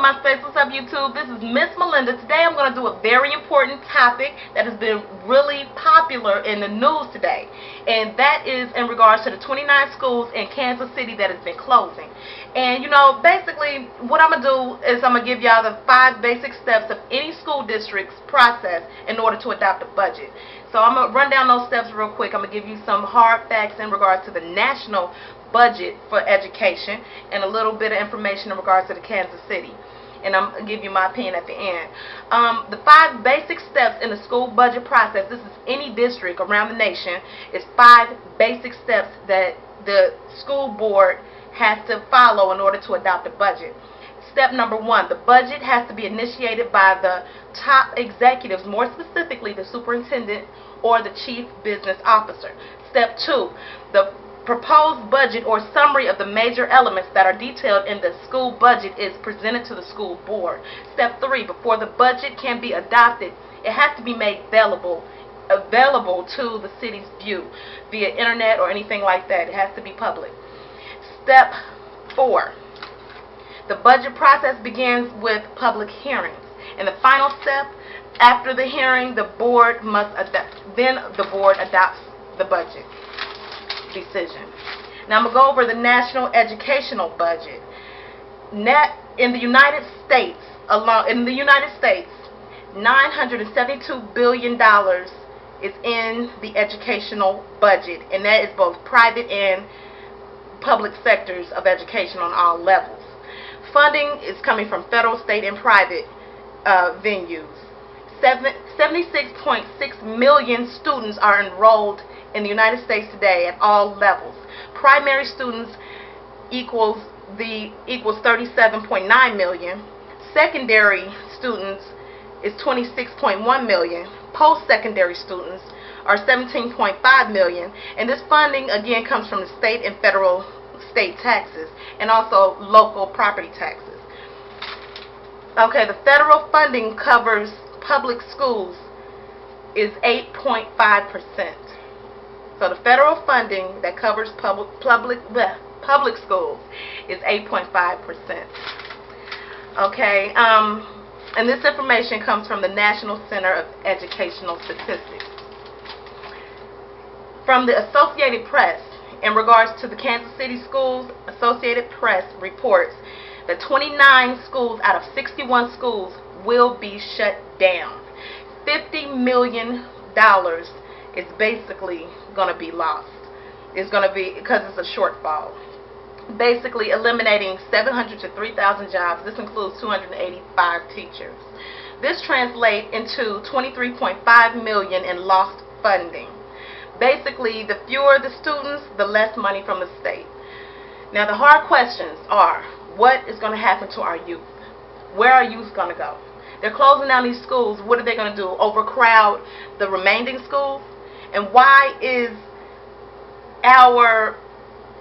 my space. What's up, YouTube? This is Miss Melinda. Today I'm going to do a very important topic that has been really popular in the news today, and that is in regards to the 29 schools in Kansas City that has been closing. And basically what I'm going to do is I'm going to give y'all the 5 basic steps of any school district's process in order to adopt a budget. So I'm going to run down those steps real quick. I'm going to give you some hard facts in regards to the national budget for education and a little bit of information in regards to the Kansas City. And I'm going to give you my opinion at the end. The 5 basic steps in the school budget process, this is any district around the nation, is 5 basic steps that the school board has to follow in order to adopt a budget. Step number 1, the budget has to be initiated by the top executives, more specifically the superintendent or the chief business officer. Step 2, the proposed budget or summary of the major elements that are detailed in the school budget is presented to the school board. Step 3, before the budget can be adopted, it has to be made available to the city's view via internet or anything like that. It has to be public. Step 4, the budget process begins with public hearings. And the final step, after the hearing, the board adopts the budget decision. Now I'm going to go over the national educational budget. In the United States, $972 billion is in the educational budget, and that is both private and public sectors of education on all levels. Funding is coming from federal, state, and private venues. 76.6 million students are enrolled in the United States today at all levels. Primary students equals 37.9 million. Secondary students is 26.1 million. Post-secondary students are 17.5 million. And this funding again comes from the state and federal state taxes and also local property taxes. Okay, the federal funding covers public schools is 8.5%. So the federal funding that covers public schools is 8.5%. Okay, and this information comes from the National Center of Educational Statistics. From the Associated Press, in regards to the Kansas City schools, Associated Press reports that 29 schools out of 61 schools will be shut down. $50 million is basically going to be lost. It's going to be, because it's a shortfall. Basically eliminating 700 to 3,000 jobs. This includes 285 teachers. This translates into $23.5 million in lost funding. Basically, the fewer the students, the less money from the state. Now, the hard questions are, what is going to happen to our youth? Where are youth going to go? They're closing down these schools. What are they going to do? Overcrowd the remaining schools? And why is our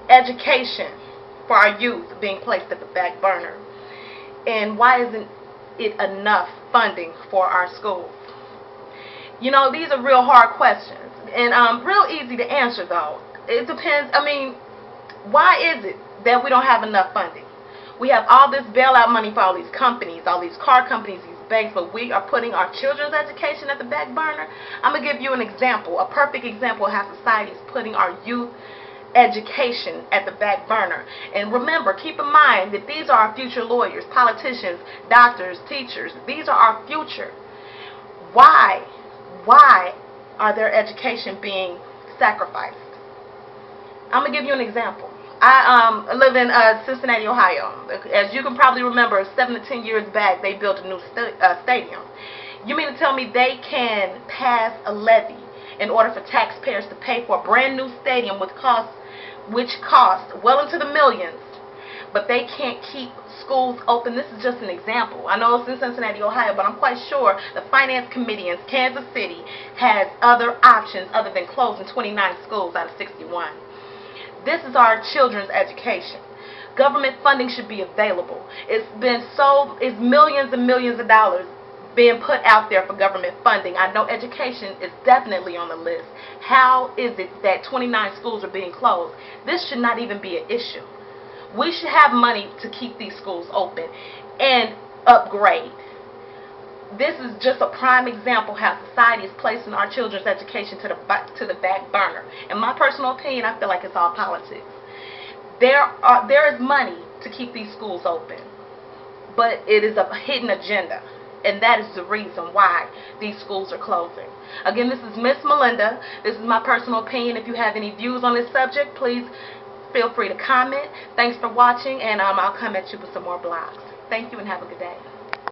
education for our youth being placed at the back burner? And why isn't it enough funding for our schools? These are real hard questions. And real easy to answer, though. It depends. Why is it that we don't have enough funding? We have all this bailout money for all these companies, all these car companies, these banks, but we are putting our children's education at the back burner. I'm going to give you an example, a perfect example of how society is putting our youth education at the back burner. And remember, keep in mind that these are our future lawyers, politicians, doctors, teachers. These are our future. Why are their education being sacrificed? I'm going to give you an example. I live in Cincinnati, Ohio. As you can probably remember, 7 to 10 years back, they built a new stadium. You mean to tell me they can pass a levy in order for taxpayers to pay for a brand new stadium which costs well into the millions, but they can't keep schools open? This is just an example. I know it's in Cincinnati, Ohio, but I'm quite sure the Finance Committee in Kansas City has other options other than closing 29 schools out of 61. This is our children's education. Government funding should be available. It's millions and millions of dollars being put out there for government funding. I know education is definitely on the list. How is it that 29 schools are being closed? This should not even be an issue. We should have money to keep these schools open. And upgrade. This is just a prime example how society is placing our children's education to the back burner. In my personal opinion, I feel like it's all politics. There is money to keep these schools open, but it is a hidden agenda, and that is the reason why these schools are closing. Again, this is Miss Melinda. This is my personal opinion. If you have any views on this subject, please feel free to comment. Thanks for watching, and I'll come at you with some more blogs. Thank you and have a good day.